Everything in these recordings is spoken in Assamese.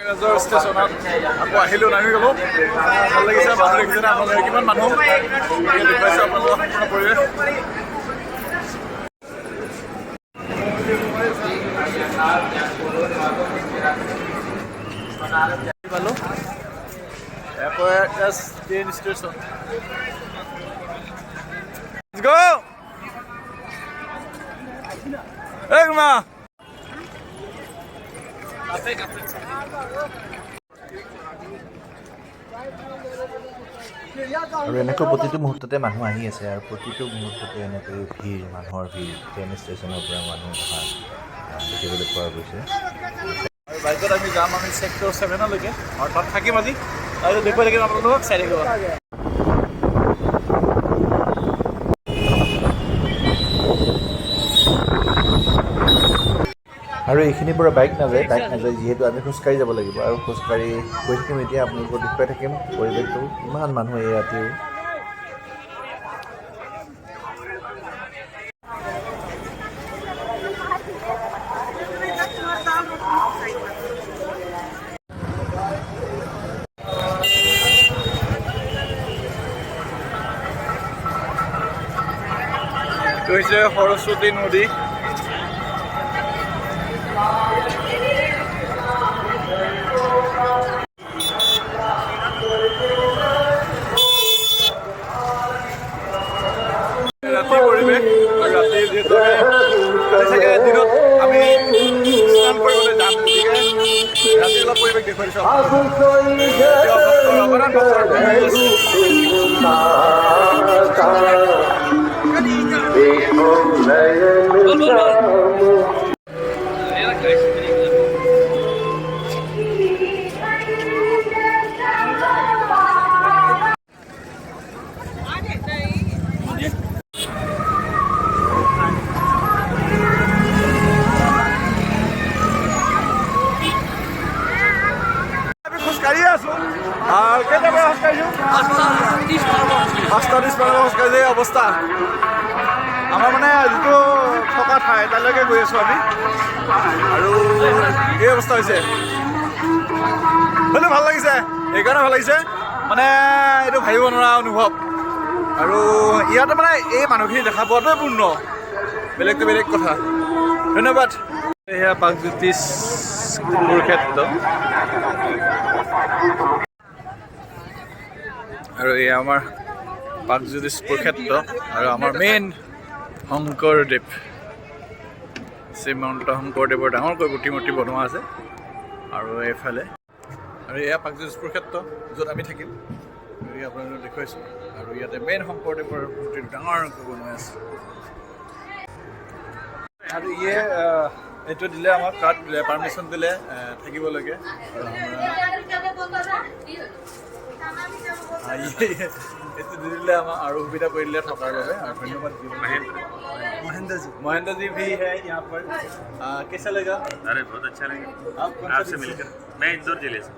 ষ্টেচনত আকৌ আহিলোঁ, নামি গ'লোঁ। ভাল লাগিছে, মানুহ দেখিছে নে আপোনালোকে? কিমান মানুহ দেখুৱাইছে আপোনালোকৰ সম্পূৰ্ণ পৰিৱেশ। পালোঁ airport train station. Let's go! Hey, Guma! আৰু এনেকৈ প্ৰতিটো মুহূৰ্ততে মানুহ আহি আছে আৰু প্ৰতিটো মুহূৰ্ততে এনেকৈ ভিৰ, মানুহৰ ভিৰ। ট্ৰেইন ষ্টেচনৰ পৰা মানুহ অহা দেখিবলৈ পোৱা গৈছে। আৰু বাইকত আমি যাম, আমি ছেক্টৰ 7লৈকে আৰু তাত থাকিম আজি। আৰু দেখুৱাই থাকিম আপোনালোকক, চাই থাকিব। আৰু এইখিনিৰ পৰা বাইক নাযায় যিহেতু আমি খোজকাঢ়ি যাব লাগিব আৰু খোজকাঢ়ি গৈ থাকিম। এতিয়া আপোনালোকক দেখুৱাই থাকিম পৰিৱেশটো, ইমান মানুহ এই ৰাতিও। এইটো হৈছে সৰস্বতী নদী। ৰাতিৰ পৰিৱেশ, ৰাতি যিহেতু কালি চাগে দিনত আমি স্নান কৰিবলৈ যাম, গতিকে ৰাতি অলপ পৰিৱেশ দেখুৱাই দিছোঁ। খোজকাঢ়িয়ে আছোঁ। কেইটা পৰা খোজকাঢ়িছোঁ? 5:30 মানৰ খোজকাঢ়ি অৱস্থা। আমাৰ মানে যিটো থকা ঠাই তালৈকে গৈ আছোঁ আমি, আৰু এই অৱস্থা হৈছে। সেইটো ভাল লাগিছে, এইকাৰণে ভাল লাগিছে মানে এইটো ভাবিব নোৱাৰা অনুভৱ। আৰু ইয়াতে মানে এই মানুহখিনি দেখা পোৱাটোৱে পূৰ্ণ, বেলেগটো বেলেগ কথা। ধন্যবাদ। এয়া প্ৰাগজ্যোতিষ কুৰুক্ষেত্ৰ, আৰু এয়া আমাৰ প্ৰাগজ্যোতিষ কুৰুক্ষেত্ৰ আৰু আমাৰ মেইন শংকৰদেৱ, শ্ৰীমন্ত শংকৰদেৱৰ ডাঙৰকৈ প্ৰতিমূৰ্তি বনোৱা আছে। আৰু এইফালে আৰু এয়া প্ৰাগজ্যোতিষ কুৰুক্ষেত্ৰ, য'ত আমি থাকিম। আপোনালোকক দেখুৱাইছোঁ। আৰু ইয়াতে মেইন শংকৰদেৱৰ মূৰ্তিটো ডাঙৰকৈ বনোৱা আছে। আৰু এইটো দিলে আমাক কাৰ্ড দিলে, পাৰ্মিশ্যন দিলে থাকিবলৈকে। এইটো দি দিলে আমাক আৰু সুবিধা কৰি দিলে থকাৰ বাবে, আৰু ধন্যবাদ। महेंद्र जी भी है यहाँ पर। कैसा लगा? अरे बहुत अच्छा लगा आपसे मिलकर। मैं इंदौर जिले से,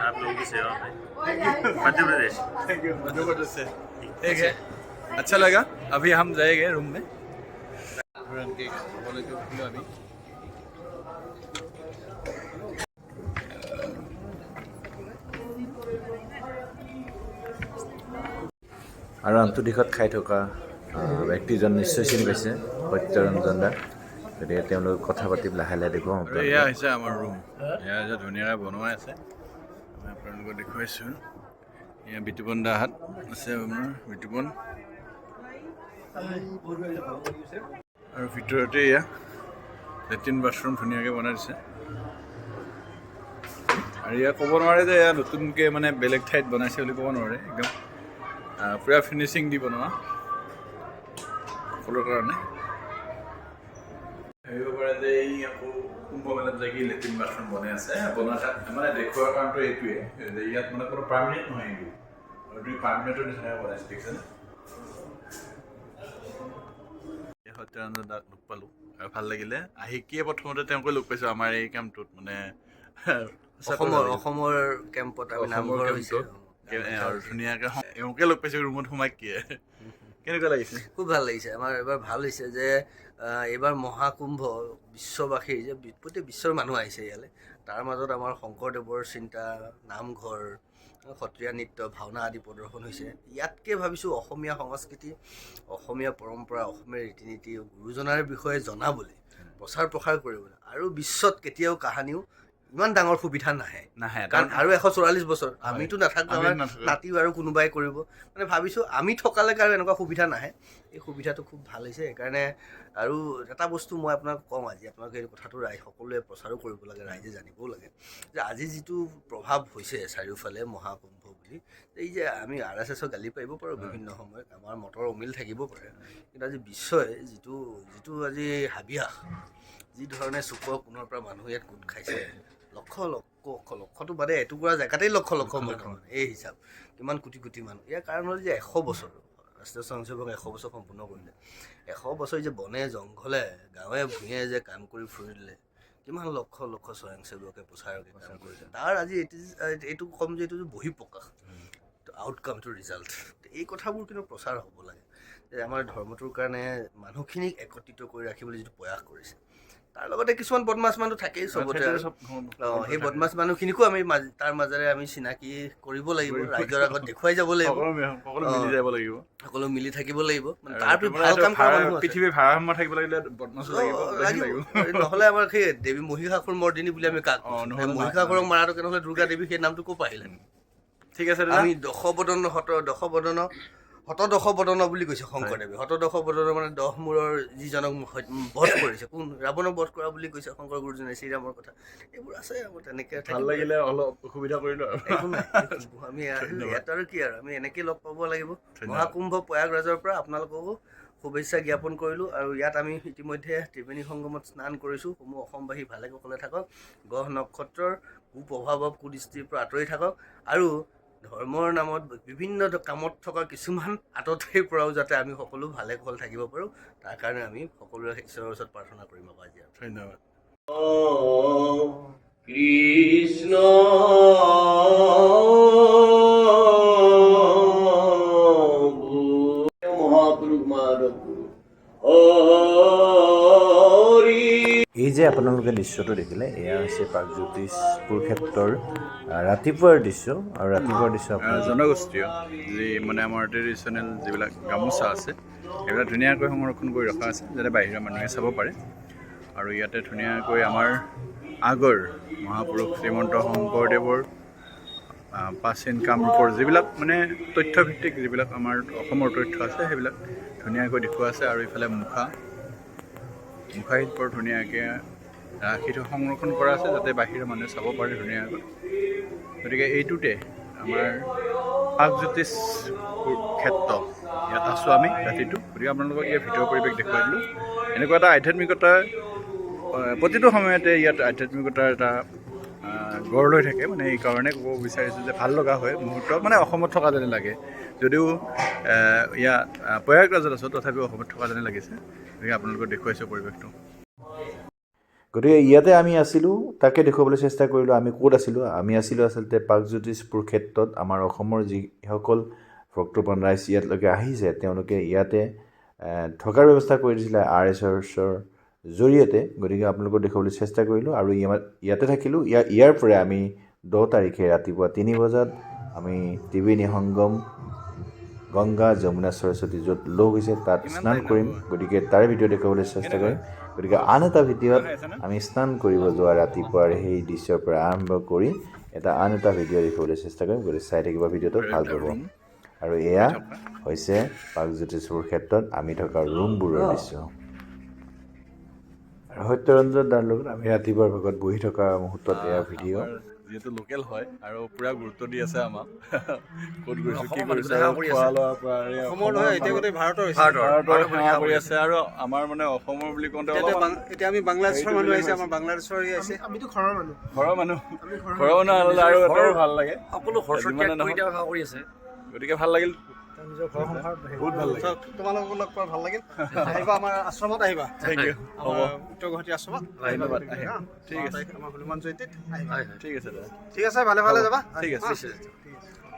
आप लोगों की सेवा में। मध्य प्रदेश। Thank you. मध्य प्रदेश से, ठीक है, अच्छा लगा। अभी हम जाएंगे रूम में। আৰু আনটো দিশত খাই থকা ব্যক্তিজন নিশ্চয় চিনি পাইছে, সত্যৰঞ্জন দা। গতিকে তেওঁলোক কথা পাতি লাহে লাহে দেখুৱাম। এয়া হৈছে আমাৰ ৰুম, এয়া যে ধুনীয়াকৈ বনোৱাই আছে, মই আপোনালোকক দেখুৱাইছোঁ। এয়া বিতুপন দাহাত আছে, আপোনাৰ বিতুপন। আৰু ভিতৰতে এয়া লেট্ৰিন বাথৰুম ধুনীয়াকৈ বনাই দিছে। আৰু এয়া ক'ব নোৱাৰে যে এয়া নতুনকৈ মানে বেলেগ ঠাইত বনাইছে বুলি ক'ব নোৱাৰে, একদম পূৰা ফিনিচিং দি বনোৱা সকলোৰ কাৰণে। ভাবিব পাৰে যে এই আকৌ কুম্ভ মেলাত যাই লেট্ৰিন বাথৰুম বনাই আছে, বনোৱা তাত মানে দেখুওৱাৰ কাৰণটো এইটোৱে যে ইয়াত মানে কোনো পাৰ্মানেণ্ট নহয়, এইটো আৰু পাৰ্মানেণ্টৰ নিচিনাকৈ বনাইছে, দেখিছেনে? সত্যৰঞ্জন দাক লগ পালোঁ আৰু ভাল লাগিলে। আহিয়ে প্ৰথমতে তেওঁকে লগ পাইছোঁ আমাৰ এই কেম্পটোত, মানে অসমৰ কেম্পত আমি নামঘৰ হৈছোঁ আৰু ধুনীয়াকৈ এওঁকে লগ পাইছোঁ ৰুমত সোমাই। কেনেকুৱা লাগিছে? খুব ভাল লাগিছে। আমাৰ এবাৰ ভাল হৈছে যে এইবাৰ মহাকুম্ভ বিশ্ববাসীৰ যে গোটেই বিশ্বৰ মানুহ আহিছে ইয়ালৈ, তাৰ মাজত আমাৰ শংকৰদেৱৰ চিন্তা, নামঘৰ, সত্ৰীয়া নৃত্য, ভাওনা আদি প্ৰদৰ্শন হৈছে। ইয়াতকৈ ভাবিছোঁ অসমীয়া সংস্কৃতি, অসমীয়া পৰম্পৰা, অসমীয়া ৰীতি নীতি গুৰুজনাৰ বিষয়ে জনাবলৈ, প্ৰচাৰ প্ৰসাৰ কৰিবলৈ, আৰু বিশ্বত কেতিয়াও কাহানিও ইমান ডাঙৰ সুবিধা নাহে কাৰণ আৰু 144 বছৰ আমিতো নাথাকোঁ, আমাৰ নাতি আৰু কোনোবাই কৰিব। মানে ভাবিছোঁ আমি থকালৈকে আৰু এনেকুৱা সুবিধা নাহে। এই সুবিধাটো খুব ভাল হৈছে। সেইকাৰণে আৰু এটা বস্তু মই আপোনাক কওঁ, আজি আপোনালোকে এই কথাটো সকলোৱে প্ৰচাৰো কৰিব লাগে, ৰাইজে জানিবও লাগে যে আজি যিটো প্ৰভাৱ হৈছে চাৰিওফালে মহাকুম্ভ বুলি, এই যে আমি RSSক গালি পাৰিব পাৰোঁ বিভিন্ন সময়ত, আমাৰ মতৰ অমিল থাকিব পাৰে, কিন্তু আজি বিশ্বই যিটো আজি হাবিয়াস, যি ধৰণে চুকৰ কোণৰ পৰা মানুহ ইয়াত গোট খাইছে, লক্ষটো বাদে এটুকুৰা জেগাতেই লক্ষ মানুহ, এই হিচাপ কিমান কোটি কোটি মানুহ। ইয়াৰ কাৰণ হ'ল যে 100 বছৰ ৰাষ্ট্ৰীয় স্বয়ংসেৱক 100 বছৰ সম্পূৰ্ণ কৰিলে। 100 বছৰ যে বনে জংঘলে গাঁৱে ভূঞে যে কাম কৰি ফুৰিলে, কিমান লক্ষ স্বয়ংসেৱকে প্ৰচাৰকে কাম কৰিলে, তাৰ আজি এইটো ক'ম যে এইটো বহিঃপ্ৰকাশ, আউটকামটো ৰিজাল্ট। এই কথাবোৰ কিন্তু প্ৰচাৰ হ'ব লাগে যে আমাৰ ধৰ্মটোৰ কাৰণে মানুহখিনিক একত্ৰিত কৰি ৰাখিবলৈ যিটো প্ৰয়াস কৰিছে। তাৰ লগতে কিছুমান বদমাছ মানুহ থাকেই চবতে, সেই বদমাছ মানুহখিনিকো আমি তাৰ মাজেৰে আমি চিনাকি কৰিব লাগিব, ৰাইজৰ আগত দেখুৱাই যাব লাগিব, সকলো মিলি থাকিব লাগিব। মানে তাৰ ভাল কাম কৰা মানুহ পৃথিৱীৰ ভাৰসাম্য থাকিব লাগিলে বদমাছ লাগিব। নহ'লে আমাৰ সেই দেৱী মহিষাসুৰ মৰ্দিনী বুলি আমি কাক মহিষাসুৰক মাৰাটোকে নহ'লে দুৰ্গা দেৱী সেই নামটো ক'ৰ পৰা আহিলে? ঠিক আছে, আমি শতদশ বদন বুলি কৈছে শংকৰদেৱে। শতদশ বদন মানে 10 মূৰৰ যিজনক বধ কৰিছে, কোন? ৰাৱণক বধ কৰা বুলি কৈছে শংকৰ গুৰুজনে, শ্ৰীৰামৰ কথা। এইবোৰ আছে আমাৰ তেনেকৈ ভাল লাগিলে, অলপ অসুবিধা কৰিলোঁ আৰু একো নাই। আমি ইয়াত আৰু কি আৰু আমি এনেকেই লগ পাব লাগিব। মহাকুম্ভ প্ৰয়াগৰাজৰ পৰা আপোনালোককো শুভেচ্ছা জ্ঞাপন কৰিলোঁ। আৰু ইয়াত আমি ইতিমধ্যে ত্ৰিবেণী সংগমত স্নান কৰিছোঁ। সমূহ অসমবাসী ভালে কুশলে থাকক, গ্ৰহ নক্ষত্ৰৰ কুপ্ৰভাৱ কুদৃষ্টিৰ পৰা আঁতৰি থাকক, আৰু ধৰ্মৰ নামত বিভিন্ন কামত থকা কিছুমান আততিৰ পৰাও যাতে আমি সকলো ভালে কুশলে থাকিব পাৰোঁ, তাৰ কাৰণে আমি সকলোৰে ঈশ্বৰৰ ওচৰত প্ৰাৰ্থনা কৰিম। আজি ধন্যবাদ। কৃষ্ণ মহাপুৰুষ মাধৱ এই যে আপোনালোকে দৃশ্যটো দেখিলে, এয়া হৈছে প্ৰাগজ্যোতিষপুৰ ক্ষেত্ৰৰ ৰাতিপুৱাৰ দৃশ্য। আৰু ৰাতিপুৱাৰ দৃশ্য জনগোষ্ঠীয় যি মানে আমাৰ ট্ৰেডিশ্যনেল যিবিলাক গামোচা আছে, সেইবিলাক ধুনীয়াকৈ সংৰক্ষণ কৰি ৰখা আছে যাতে বাহিৰা মানুহে চাব পাৰে। আৰু ইয়াতে ধুনীয়াকৈ আমাৰ আগৰ মহাপুৰুষ শ্ৰীমন্ত শংকৰদেৱৰ প্ৰাচীন কামৰূপৰ যিবিলাক মানে তথ্যভিত্তিক যিবিলাক আমাৰ অসমৰ তথ্য আছে, সেইবিলাক ধুনীয়াকৈ দেখুওৱা আছে। আৰু ইফালে মুখাশিল্পৰ ধুনীয়াকৈ ৰাখি সংৰক্ষণ কৰা আছে যাতে বাহিৰৰ মানুহে চাব পাৰে ধুনীয়াকৈ। গতিকে এইটোতে আমাৰ প্ৰাগজ্যোতিষ ক্ষেত্ৰ, ইয়াত আছোঁ আমি ৰাতিটো। গতিকে আপোনালোকক ইয়াৰ ভিতৰৰ পৰিৱেশ দেখুৱাই দিলোঁ। এনেকুৱা এটা আধ্যাত্মিকতা প্ৰতিটো সময়তে ইয়াত আধ্যাত্মিকতাৰ এটা গঢ় লৈ থাকে। মানে এইকাৰণে ক'ব বিচাৰিছোঁ যে ভাল লগা হয় মুহূৰ্ত, মানে অসমত থকা যেনে লাগে। যদিও ইয়াত প্ৰয়াগৰাজত আছোঁ, তথাপিও অসমত থকা যেনে লাগিছে। গতিকে আপোনালোকক দেখুৱাইছোঁ পৰিৱেশটো। গতিকে ইয়াতে আমি আছিলোঁ, তাকে দেখুৱাবলৈ চেষ্টা কৰিলোঁ। আমি ক'ত আছিলোঁ? আমি আছিলোঁ আচলতে প্ৰাগজ্যোতিষপুৰ ক্ষেত্ৰত। আমাৰ অসমৰ যিসকল ভক্তপ্ৰাণ ৰাইজ ইয়ালৈকে আহিছে, তেওঁলোকে ইয়াতে থকাৰ ব্যৱস্থা কৰি দিছিলে RSSৰ জৰিয়তে। গতিকে আপোনালোকক দেখুৱাবলৈ চেষ্টা কৰিলোঁ আৰু ইয়াতে থাকিলোঁ। ইয়াৰ পৰা আমি 10 তাৰিখে ৰাতিপুৱা 3 বজাত আমি ত্ৰিবেণী সংগম, গংগা, যমুনা, সৰস্বতী য'ত লগ হৈছে তাত স্নান কৰিম। গতিকে তাৰে ভিডিঅ' দেখুৱাবলৈ চেষ্টা কৰিম। গতিকে আন এটা ভিডিঅ'ত আমি স্নান কৰিব যোৱা ৰাতিপুৱাৰ সেই দৃশ্যৰ পৰা আৰম্ভ কৰি আন এটা ভিডিঅ' দেখুৱাবলৈ চেষ্টা কৰিম। গতিকে চাই থাকিব ভিডিঅ'টো, ভাল পাব। আৰু এয়া হৈছে প্ৰাগজ্যোতিষপুৰ ক্ষেত্ৰত আমি থকা ৰুমবোৰৰ দৃশ্য। আৰু সত্যৰঞ্জন দাৰ লগত আমি ৰাতিপুৱাৰ ভাগত বহি থকা মুহূৰ্তত এয়া ভিডিঅ'। যিহেতু লোকেল হয় আৰু পূৰা গুৰুত্ব দি আছে আমাক, ক'ত গৈছোঁ, কি কৰিছোঁ, খোৱা লোৱাৰ পৰা ভাৰতৰ সেৱা কৰি আছে। আৰু আমাৰ মানে অসমৰ বুলি কওঁতে এতিয়া আমি বাংলাদেশৰ মানুহ আহিছে, আমাৰ বাংলাদেশৰ আহিছে, আমিতো ঘৰৰ মানুহ আৰু এটাও ভাল লাগে, সকলো সেৱা কৰি আছে। গতিকে ভাল লাগিল, নিজৰ ঘৰ সংসাৰত বহুত ভাল লাগিল। তোমালোকক লগ পাই ভাল লাগিল। আহিবা আমাৰ আশ্ৰমত, আহিবা। থেংক ইউ, হ'ব, উত্তৰ গুৱাহাটী আশ্ৰমত ধন্যবাদ। ঠিক আছে, আমাৰ হনুমান জয়ন্তীত ঠিক আছে দাদা, ঠিক আছে, ভালে ভালে যাবা। ঠিক আছে। ঠিক আছে।